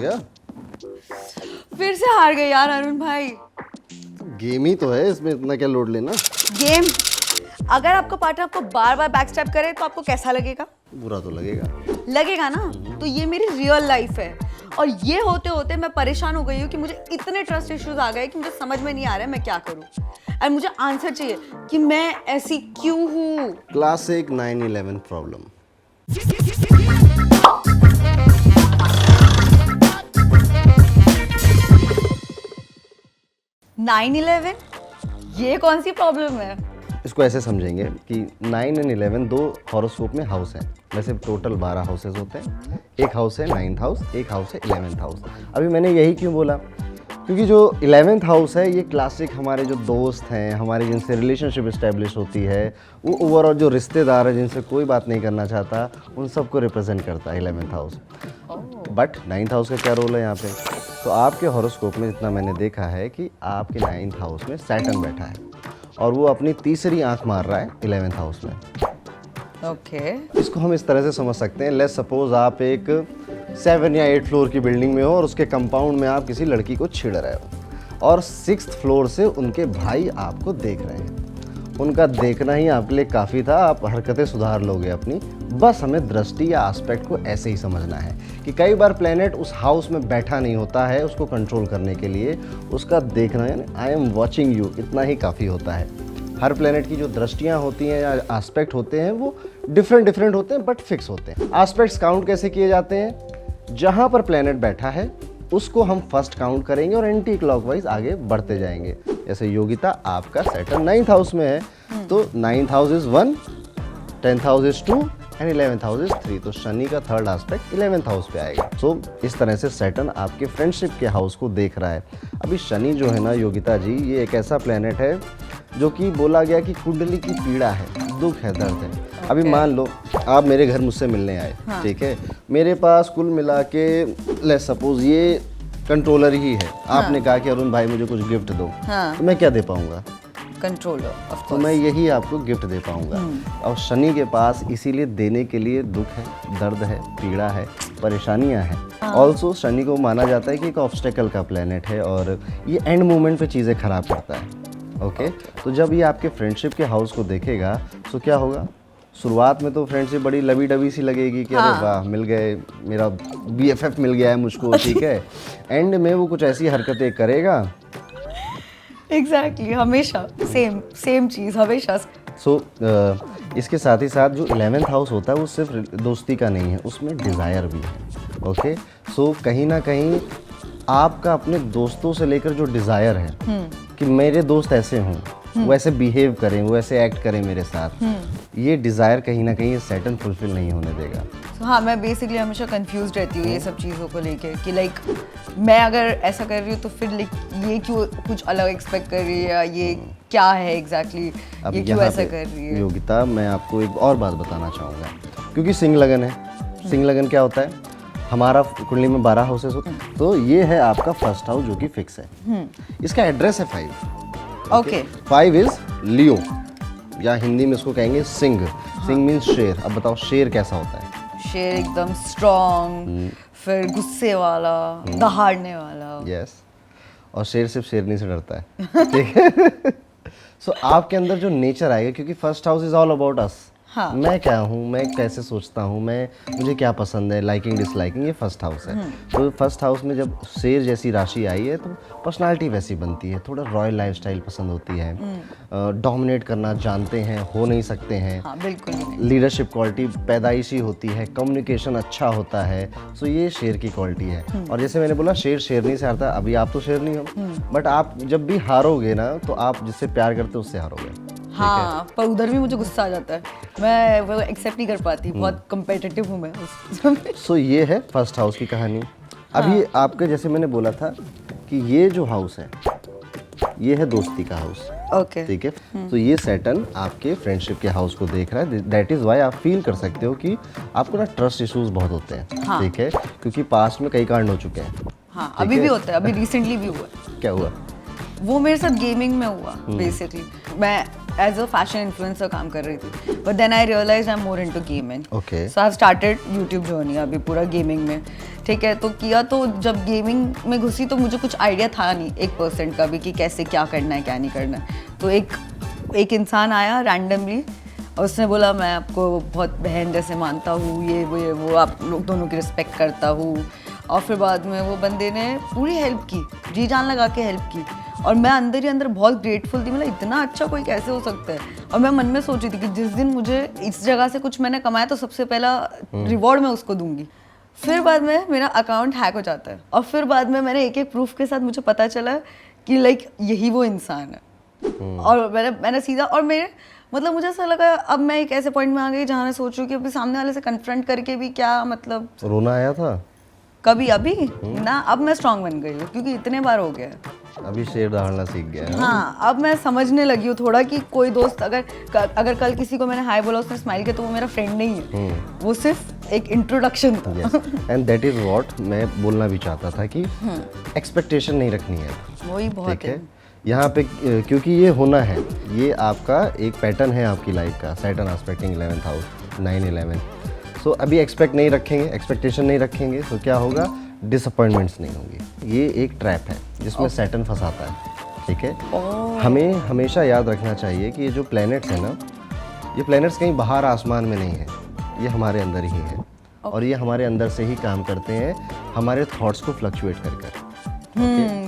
गया? फिर से हार गए यार अरुण भाई। गेम ही तो है, इसमें इतना क्या लोड लेना। गेम? अगर आपका पार्टनर आपको बार बार बैकस्टैप करे तो आपको कैसा लगेगा? बुरा तो लगेगा। लगेगा ना। तो ये मेरी रियल लाइफ है और ये होते होते मैं परेशान हो गई हूँ कि मुझे इतने ट्रस्ट इश्यूज आ गए कि मुझे समझ में नहीं आ रहा है मैं क्या करूँ। और मुझे आंसर चाहिए कि मैं ऐसी क्यों हूँ। Classic 9/11 problem. 9/11? ये कौन सी प्रॉब्लम है? इसको ऐसे समझेंगे कि 9 और 11 दो हॉरोस्कोप में हाउस हैं। वैसे टोटल 12 हाउसेस होते हैं। एक हाउस है 9th हाउस, एक हाउस है 11th हाउस। अभी मैंने यही क्यों बोला, क्योंकि जो 11th हाउस है ये क्लासिक हमारे जो दोस्त हैं, हमारी जिनसे रिलेशनशिप इस्टेब्लिश होती है, वो ओवरऑल जो रिश्तेदार है जिनसे कोई बात नहीं करना चाहता, उन सबको रिप्रेजेंट करता है 11th house. But 9th house का क्या रोल है यहाँ पे? तो आपके हॉरोस्कोप में जितना मैंने देखा है कि आपके 9th हाउस में सैटर्न बैठा है और वो अपनी तीसरी आंख मार रहा है 11th हाउस में। ओके। इसको हम इस तरह से समझ सकते हैं, लेट्स सपोज आप एक 7 या 8 फ्लोर की बिल्डिंग में हो और उसके कंपाउंड में आप किसी लड़की को छेड़ रहे हो और 6th फ्लोर से उनके भाई आपको देख रहे हैं। उनका देखना ही आपके लिए काफ़ी था, आप हरकतें सुधार लोगे अपनी। बस हमें दृष्टि या एस्पेक्ट को ऐसे ही समझना है कि कई बार प्लेनेट उस हाउस में बैठा नहीं होता है उसको कंट्रोल करने के लिए। उसका देखना यानी आई एम वॉचिंग यू, इतना ही काफ़ी होता है। हर प्लेनेट की जो दृष्टियाँ होती हैं या एस्पेक्ट होते हैं वो डिफरेंट होते हैं बट फिक्स होते हैं। एस्पेक्ट्स काउंट कैसे किए जाते हैं? जहाँ पर प्लेनेट बैठा है उसको हम फर्स्ट काउंट करेंगे और एंटी क्लॉकवाइज आगे बढ़ते जाएंगे। जैसे योगिता, आपका सैटर्न 9th हाउस में है तो 9th house is 1, 10th house is 2 and 11th house is 3। तो शनि का थर्ड एस्पेक्ट 11th हाउस पे आएगा। सो इस तरह से सैटर्न आपके फ्रेंडशिप के हाउस को देख रहा है। अभी शनि जो है ना योगिता जी, ये एक ऐसा प्लेनेट है जो कि बोला गया कि कुंडली की पीड़ा है, दुख है, दर्द है। अभी मान लो आप मेरे घर मुझसे मिलने आए, ठीक है, मेरे पास कुल मिला के लेट्स सपोज ये कंट्रोलर ही है। आपने कहा कि अरुण भाई मुझे कुछ गिफ्ट दो, तो मैं क्या दे पाऊंगा? कंट्रोलर ऑफ तो कोर्स। मैं यही आपको गिफ्ट दे पाऊंगा। और शनि के पास इसीलिए देने के लिए दुख है, दर्द है, पीड़ा है, परेशानियां हैं। ऑल्सो शनि को माना जाता है कि एक ऑब्स्टेकल का प्लेनेट है और ये एंड मोमेंट पे चीज़ें खराब करता है। ओके, तो जब ये आपके फ्रेंडशिप के हाउस को देखेगा तो क्या होगा? शुरुआत में तो फ्रेंडशिप बड़ी लवी डबी सी लगेगी कि अरे वाह मिल गए, मेरा BFF मिल गया है मुझको, ठीक है। एंड में वो कुछ ऐसी हरकतें करेगा। एग्जैक्टली, हमेशा सेम चीज़ हमेशा। सो इसके साथ ही साथ जो 11th हाउस होता है वो सिर्फ दोस्ती का नहीं है, उसमें डिज़ायर भी है। ओके, सो कहीं ना कहीं आपका अपने दोस्तों से लेकर जो डिज़ायर है कि मेरे दोस्त ऐसे हों, वो ऐसे बिहेव करें, वो ऐसे एक्ट करें मेरे साथ, ये डिज़ायर कहीं ना कहीं सैटर्न फुलफिल नहीं होने देगा। हाँ, मैं बेसिकली हमेशा कंफ्यूज रहती हूँ ये सब चीज़ों को लेके कि लाइक मैं अगर ऐसा कर रही हूँ तो फिर लाइक ये क्यों कुछ अलग एक्सपेक्ट कर रही है या ये क्या है एग्जैक्टली, ये क्यों ऐसा कर रही है। योगिता, मैं आपको एक और बात बताना चाहूँगा, क्योंकि सिंह लगन है। सिंह लगन क्या होता है? हमारा कुंडली में 12 हाउसेस होते हैं, तो ये है आपका फर्स्ट हाउस जो कि फिक्स है। इसका एड्रेस है 5। ओके। 5 इज लियो या हिंदी में इसको कहेंगे सिंह। सिंह मीन्स शेर। अब बताओ शेर कैसा होता है? शेर एकदम स्ट्रॉन्ग, फिर गुस्से वाला, दहाड़ने वाला। यस, और शेर सिर्फ शेरनी से डरता है, ठीक है। सो आपके अंदर जो नेचर आएगा, क्योंकि first house is all about us. हाँ। मैं क्या हूँ, मैं कैसे सोचता हूँ, मुझे क्या पसंद है, लाइकिंग डिसलाइकिंग, ये फर्स्ट हाउस है। तो फर्स्ट हाउस में जब शेर जैसी राशि आई है तो पर्सनालिटी वैसी बनती है, थोड़ा रॉयल लाइफस्टाइल पसंद होती है, डोमिनेट करना जानते हैं, हो नहीं सकते हैं। हाँ, बिल्कुल नहीं। लीडरशिप क्वालिटी पैदाइशी होती है, कम्युनिकेशन अच्छा होता है। सो ये शेर की क्वालिटी है। और जैसे मैंने बोला शेर शेरनी से हारता है, अभी आप तो शेरनी हो, बट आप जब भी हारोगे ना तो आप जिससे प्यार करते हो उससे हारोगे। हाँ, पर उधर भी मुझे गुस्सा आ जाता है, मैं वो एक्सेप्ट नहीं कर पाती, बहुत कम्पिटिटिव हूँ मैं उसमें। सो ये है फर्स्ट हाउस की कहानी। अभी आपके जैसे मैंने बोला था कि ये जो हाउस है ये है दोस्ती का हाउस। ओके, ठीक है। तो ये सैटर्न आपके फ्रेंडशिप के हाउस को देख रहा है। दैट इज वाई आप फील कर सकते हो कि आपको ना ट्रस्ट इश्यूज बहुत होते हैं। हाँ। ठीक है, क्योंकि पास्ट में कई कांड हो चुके हैं। हाँ, अभी भी होता है, अभी रिसेंटली भी हुआ है। क्या हुआ? वो मेरे साथ गेमिंग में हुआ बेसिकली। मैं एज अ फैशन इन्फ्लुएंसर काम कर रही थी, but then I realize I am more into gaming. Okay. So I have started YouTube journey अभी पूरा गेमिंग में, ठीक है। तो किया, तो जब गेमिंग में घुसी तो मुझे कुछ आइडिया था नहीं 1% का भी कि कैसे क्या करना है क्या नहीं करना है। तो एक इंसान आया रैंडमली और उसने बोला मैं आपको बहुत बहन जैसे मानता हूँ, ये वो आप लोग दोनों की रिस्पेक्ट करता हूँ। और फिर बाद में वो बंदे ने पूरी हेल्प की, जी जान लगा के हेल्प की, और मैं अंदर ही अंदर बहुत ग्रेटफुल थी। मतलब इतना अच्छा कोई कैसे हो सकता है। और मैं मन में सोची थी कि जिस दिन मुझे इस जगह से कुछ मैंने कमाया तो सबसे पहला रिवॉर्ड मैं उसको दूंगी। फिर बाद में मेरा अकाउंट हैक हो जाता है, और फिर बाद में मैंने एक प्रूफ के साथ मुझे पता चला कि लाइक यही वो इंसान है। और मैंने सीधा, और मेरे मतलब मुझे ऐसा लगा अब मैं एक ऐसे पॉइंट में आ गई जहाँ मैं सोच रही हूँ कि अभी सामने वाले से कन्फ्रंट करके भी क्या मतलब। रोना आया था कभी अभी ना, अब मैं स्ट्रांग बन गई हूँ क्योंकि इतने बार हो गया है। अभी शेर दहाड़ना सीख गया है। हाँ, अब मैं समझने लगी हूँ थोड़ा कि कोई दोस्त अगर कल किसी को मैंने हाय बोला, उसने स्माइल किया, तो वो मेरा फ्रेंड नहीं है, वो सिर्फ एक इंट्रोडक्शन था। एंड दैट इज व्हाट मैं बोलना भी चाहता था कि एक्सपेक्टेशन नहीं रखनी है। वही बहुत ठीक है, यहाँ पे क्योंकि ये होना है, ये आपका एक पैटर्न है आपकी लाइफ का, सैटर्न एस्पेक्टिंग 11th हाउस 9-11। सो अभी एक्सपेक्ट नहीं रखेंगे, एक्सपेक्टेशन नहीं रखेंगे, तो क्या होगा, डिसअपॉइंटमेंट्स नहीं होंगी। ये एक ट्रैप है जिसमें सैटर्न फंसाता है। ठीक है, हमें हमेशा याद रखना चाहिए कि ये जो प्लैनेट्स हैं ना, ये प्लैनेट्स कहीं बाहर आसमान में नहीं है, ये हमारे अंदर ही है। और ये हमारे अंदर से ही काम करते हैं, हमारे थॉट्स को फ्लक्चुएट कर कर।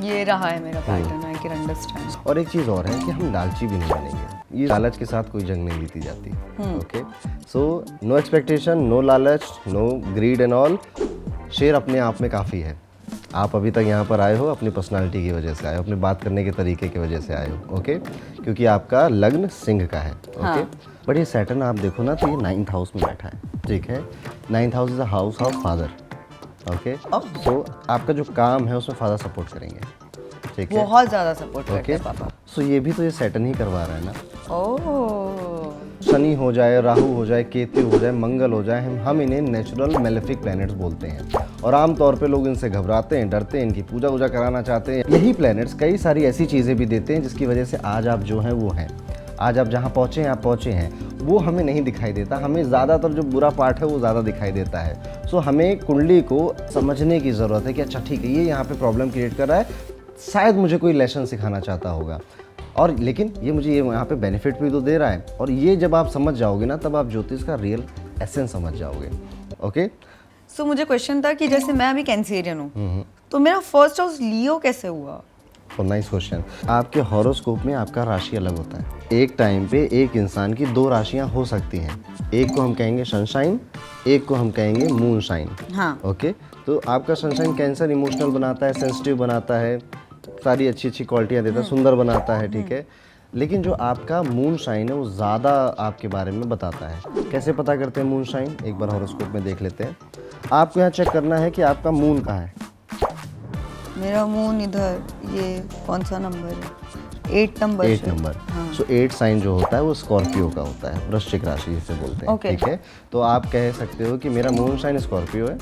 ये रहा है मेरा पैटर्न, आई कैन अंडरस्टैंड। और एक चीज़ और है कि हम लालची भी नहीं बनेंगे। ये लालच के साथ कोई जंग नहीं जीती जाती। Okay, so no expectation, no लालच, नो ग्रीड एंड ऑल। शेर अपने आप में काफ़ी है। आप अभी तक यहाँ पर आए हो अपनी पर्सनालिटी की वजह से आए हो, अपने बात करने के तरीके की वजह से आए हो। ओके, क्योंकि आपका लग्न सिंह का है। ओके, बट ये सैटर्न आप देखो ना, तो ये 9th हाउस में बैठा है। ठीक है, 9th house is a house of father. Okay, so आपका जो काम है उसमें फादर सपोर्ट करेंगे। ठीक है, बहुत ज़्यादा सपोर्ट करते हैं पापा। सो ये भी तो ये सैटर्न ही करवा रहा है ना। ओह, शनि हो जाए, राहु हो जाए, केतु हो जाए, मंगल हो जाए, हम इन्हें नेचुरल मेलेफिक प्लैनेट्स बोलते हैं। और आमतौर पे लोग इनसे घबराते हैं, डरते हैं, इनकी पूजा वूजा कराना चाहते हैं। यही प्लैनेट्स कई सारी ऐसी चीज़ें भी देते हैं जिसकी वजह से आज आप जो हैं वो हैं, आज आप जहाँ पहुँचे हैं आप पहुँचे हैं, वो हमें नहीं दिखाई देता। हमें ज़्यादातर जो बुरा पार्ट है वो ज़्यादा दिखाई देता है। सो हमें कुंडली को समझने की ज़रूरत है कि अच्छा ठीक है, ये यहाँ पे प्रॉब्लम क्रिएट कर रहा है, शायद मुझे कोई लेसन सिखाना चाहता होगा, और लेकिन ये मुझे ये यहाँ पे बेनिफिट भी तो दे रहा है। और ये जब आप समझ जाओगे ना, तब आप ज्योतिष का रियल एसेंस समझ जाओगे। ओके, सो मुझे क्वेश्चन था कि जैसे मैं अभी कैंसेरियन हूँ, तो मेरा फर्स्ट हाउस लियो कैसे हुआ? Nice question. आपके हॉरोस्कोप में आपका राशि अलग होता है। एक टाइम पे एक इंसान की 2 राशियां हो सकती हैं। एक को हम कहेंगे सनशाइन, एक को हम कहेंगे मून शाइन। हाँ, ओके, तो आपका सनशाइन कैंसर इमोशनल बनाता है, सेंसिटिव बनाता है, सारी अच्छी अच्छी क्वालिटियाँ देता है, सुंदर बनाता है। ठीक है, लेकिन जो आपका मून शाइन है वो ज़्यादा आपके बारे में बताता है। कैसे पता करते हैं मून शाइन? एक बार हॉरोस्कोप में देख लेते हैं। आपको यहाँ चेक करना है कि आपका मून कहाँ है। मेरा मून इधर, ये कौन सा नंबर है? 8 नंबर। 8 नंबर। सो 8 साइन जो होता है वो स्कॉर्पियो का होता है, वृश्चिक राशि जिसे बोलते हैं। Okay. ठीक है, तो आप कह सकते हो कि मेरा मून शाइन स्कॉर्पियो है,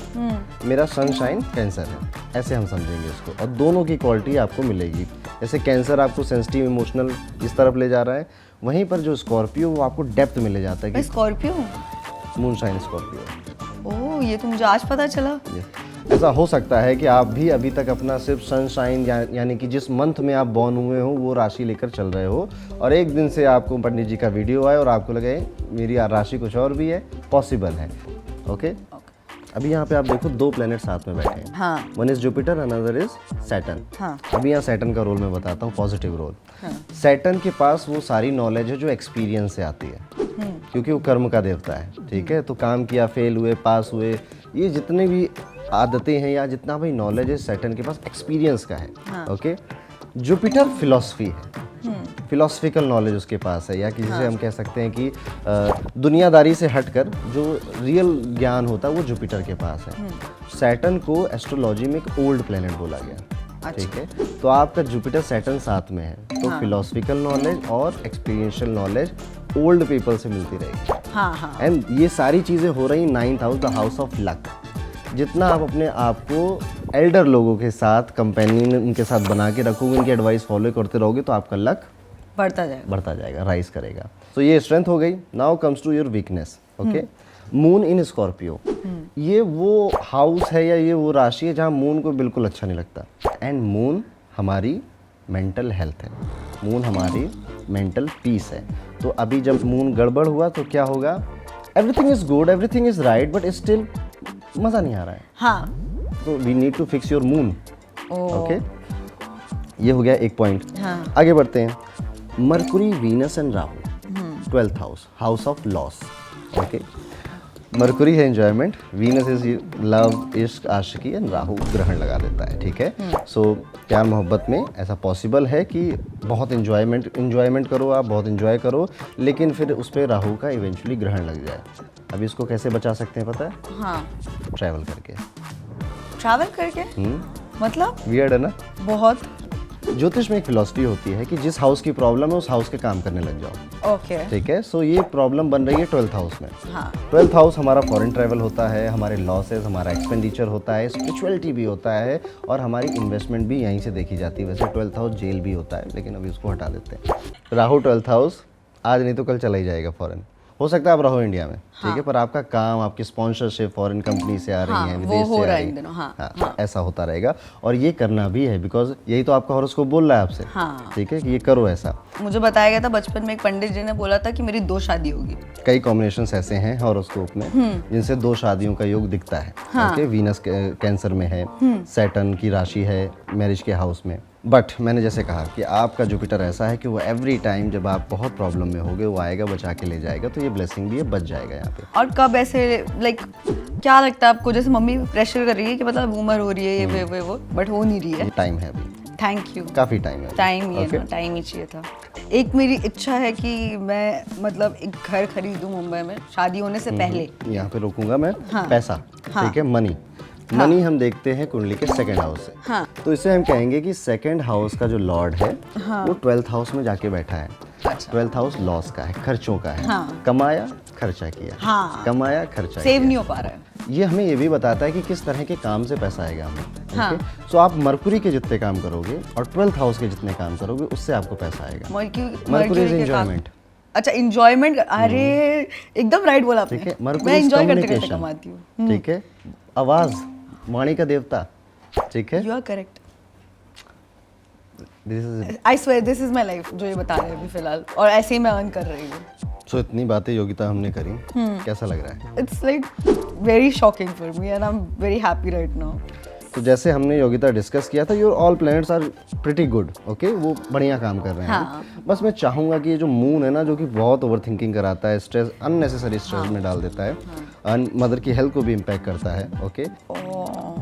मेरा सन शाइन कैंसर है, ऐसे हम समझेंगे इसको। और दोनों की क्वालिटी आपको मिलेगी। जैसे कैंसर आपको सेंसिटिव इमोशनल इस तरफ ले जा रहा है, वहीं पर जो स्कॉर्पियो वो आपको डेप्थ में ले जाता है मैं कि स्कॉर्पियो हूँ। Moon shine Scorpio. ओह, ये तो मुझे आज पता चला। ऐसा हो सकता है कि आप भी अभी तक अपना सिर्फ सनशाइन यानी कि जिस मंथ में आप बॉर्न हुए हो वो राशि लेकर चल रहे हो, और एक दिन से आपको पंडित जी का वीडियो आए और आपको लगे मेरी राशि कुछ और भी है। पॉसिबल है। ओके, अभी यहाँ पे आप देखो 2 प्लैनेट साथ में बैठे हैं। हाँ, one is Jupiter, another is Saturn. हाँ, अभी यहाँ सैटर्न का रोल मैं बताता हूँ, पॉजिटिव रोल। हाँ, सैटर्न के पास वो सारी नॉलेज है जो एक्सपीरियंस से आती है, क्योंकि वो कर्म का देवता है। ठीक है, तो काम किया, फेल हुए, पास हुए, ये जितने भी आदतें हैं या जितना भी नॉलेज है सैटर्न के पास एक्सपीरियंस का है। ओके, जुपिटर फिलॉसफी है, फिलोसफिकल नॉलेज उसके पास है, या किसी से हम कह सकते हैं कि दुनियादारी से हटकर जो रियल ज्ञान होता है वो जुपिटर के पास है। सैटर्न को एस्ट्रोलॉजी में एक ओल्ड प्लेनेट बोला गया। ठीक है, तो आपका जुपिटर सैटर्न साथ में है, तो फिलोसफिकल नॉलेज और एक्सपीरियंशियल नॉलेज ओल्ड पीपल से मिलती रहेगी। एंड ये सारी चीज़ें हो रही 9th house, the house of luck. जितना आप अपने आप को एल्डर लोगों के साथ कंपेनियन उनके साथ बना के रखोगे, उनकी एडवाइस फॉलो करते रहोगे तो आपका लक बढ़ता जाएगा, राइज करेगा। तो ये स्ट्रेंथ हो गई। Now comes to your weakness. Okay, moon in Scorpio, ये वो हाउस है या ये वो राशि है जहाँ मून को बिल्कुल अच्छा नहीं लगता। एंड मून हमारी मेंटल हेल्थ है, मून हमारी मेंटल पीस है। तो अभी जब मून गड़बड़ हुआ तो क्या होगा, everything is good, everything is right, but still मज़ा नहीं आ रहा है। हाँ, तो we need to fix your moon. Okay, ये हो गया एक पॉइंट। हाँ। आगे बढ़ते हैं। Mercury, Venus and Rahu, 12th house, house of loss. Okay, Mercury है एंजॉयमेंट, वीनस इज लव, इश्क, आशिकी, एंड राहु ग्रहण लगा देता है। ठीक है, सो प्यार मोहब्बत में ऐसा पॉसिबल है कि बहुत इंजॉयमेंट करो, आप बहुत इंजॉय करो, लेकिन फिर उस पर राहु का इवेंचुअली ग्रहण लग जाए। अभी इसको कैसे बचा सकते हैं पता है? हाँ, ट्रैवल करके। मतलब वियर्ड है ना? बहुत। ज्योतिष में एक फिलॉसफी होती है कि जिस हाउस की प्रॉब्लम है उस हाउस के काम करने लग जाओ। ओके। ठीक है, सो ये प्रॉब्लम बन रही है 12th हाउस में। हाँ। 12th हाउस हमारा फॉरेन ट्रैवल होता है, हमारे लॉसेस, हमारा एक्सपेंडिचर होता है, स्पिरिचुअलिटी भी होता है, और हमारी इन्वेस्टमेंट भी यहीं से देखी जाती है। वैसे 12th हाउस जेल भी होता है, लेकिन अभी उसको हटा देते हैं। राहु 12th हाउस आज नहीं तो कल चला ही जाएगा फॉरेन। हो सकता है आप रहो इंडिया में, ठीक है, पर आपका काम, आपकी स्पॉन्सरशिप फॉरेन कंपनी से आ रही है, विदेश से आ रही है। हाँ, ऐसा होता रहेगा, और ये करना भी है, बिकॉज यही तो आपका हॉरोस्कोप बोल रहा है आपसे। हाँ। ठीक है, कि ये करो ऐसा। मुझे बताया गया था बचपन में, एक पंडित जी ने बोला था कि मेरी 2 शादी होगी। कई कॉम्बिनेशंस ऐसे हैं हॉरोस्कोप में जिनसे 2 शादियों का योग दिखता है। ओके, वीनस कैंसर में है, सैटर्न की राशि है मैरिज के हाउस में। बट मैंने जैसे कहा कि आपका जुपिटर ऐसा है कि वो एवरी टाइम जब आप बहुत प्रॉब्लम में होगे वो आएगा, बचा के ले जाएगा। तो ये ब्लेसिंग भी है, बच जाएगा यहाँ पे। और कब ऐसे लाइक क्या लगता है आपको, जैसे मम्मी प्रेशर कर रही है कि मतलब उम्र हो रही है, ये वो, बट हो नहीं रही है? टाइम है अभी, थैंक यू, काफ़ी टाइम है। टाइम ही है ना, टाइम ही चाहिए था। एक मेरी इच्छा है कि मैं मतलब एक घर खरीदूं मुंबई में शादी होने से पहले। यहाँ पे रोकूंगा मैं। हाँ। पैसा, ठीक है, मनी। मनी हम देखते हैं कुंडली के 2nd हाउस से। हाँ। तो इसे हम कहेंगे कि 2nd हाउस का जो लॉर्ड है वो 12th हाउस में जाके बैठा है। अच्छा। 12th हाउस लॉस का है, खर्चों का है। हाँ। कमाया, खर्चा किया। हाँ। कमाया, खर्चा सेव किया। नहीं हो पा रहा है। ये हमें ये भी बताता है कि किस तरह के काम से पैसा आएगा हमें। हाँ। सो आप मरकुरी के जितने काम करोगे और 12th हाउस के जितने काम करोगे उससे आपको पैसा आएगा। Mercury is enjoyment. अच्छा, एंजॉयमेंट, अरे एकदम राइट बोला आपने। ठीक है, मैं मरकुरी एंजॉय करते करते कमाती हूँ। ठीक है, आवाज, वाणी का देवता। ठीक है, you are correct. This is I swear this is my life जो ये बता रहे हैं अभी फिलहाल, और ऐसे ही मैं अर्न कर रही हूँ। सो इतनी बातें योगिता हमने करी, कैसा लग रहा है? It's like very shocking for me and I am very happy right now. तो जैसे हमने योगिता डिस्कस किया था, your all planets are pretty good. Okay, वो बढ़िया काम कर रहे हैं। हाँ। बस मैं चाहूँगा कि ये जो मून है ना, जो कि बहुत ओवर थिंकिंग कराता है, स्ट्रेस, अननेसेसरी स्ट्रेस में डाल देता है, मदर की हेल्थ को भी इम्पैक्ट करता है। ओके,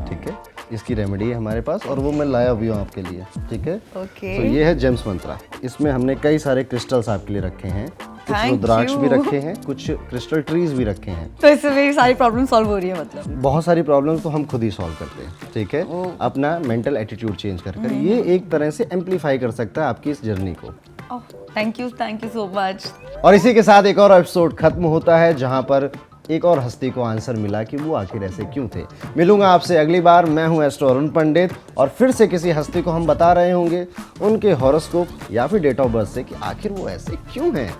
ठीक है, इसकी रेमेडी है हमारे पास और वो मैं लाया हुई हूँ आपके लिए। ठीक है, ओके। तो ये है जेम्स मंत्रा। इसमें हमने कई सारे क्रिस्टल्स आपके लिए रखे हैं, कुछ Thank रुद्राक्ष भी you. रखे हैं, कुछ क्रिस्टल ट्रीज भी रखे हैं। तो इससे मेरी सारी प्रॉब्लम सॉल्व हो रही है मतलब? बहुत सारी प्रॉब्लम्स तो हम खुद ही सॉल्व करते हैं। ठीक है, अपना मेंटल एटीट्यूड चेंज कर ये एक तरह से एम्पलीफाई कर सकता है आपकी इस जर्नी को। Thank you so much. और इसी के साथ एक और एपिसोड खत्म होता है जहां पर एक और हस्ती को आंसर मिला कि वो आखिर ऐसे क्यों थे। मिलूंगा आपसे अगली बार। मैं हूं एस्ट्रो अरुण पंडित और फिर से किसी हस्ती को हम बता रहे होंगे उनके हॉरोस्कोप या फिर डेट ऑफ बर्थ से कि आखिर वो ऐसे क्यों हैं।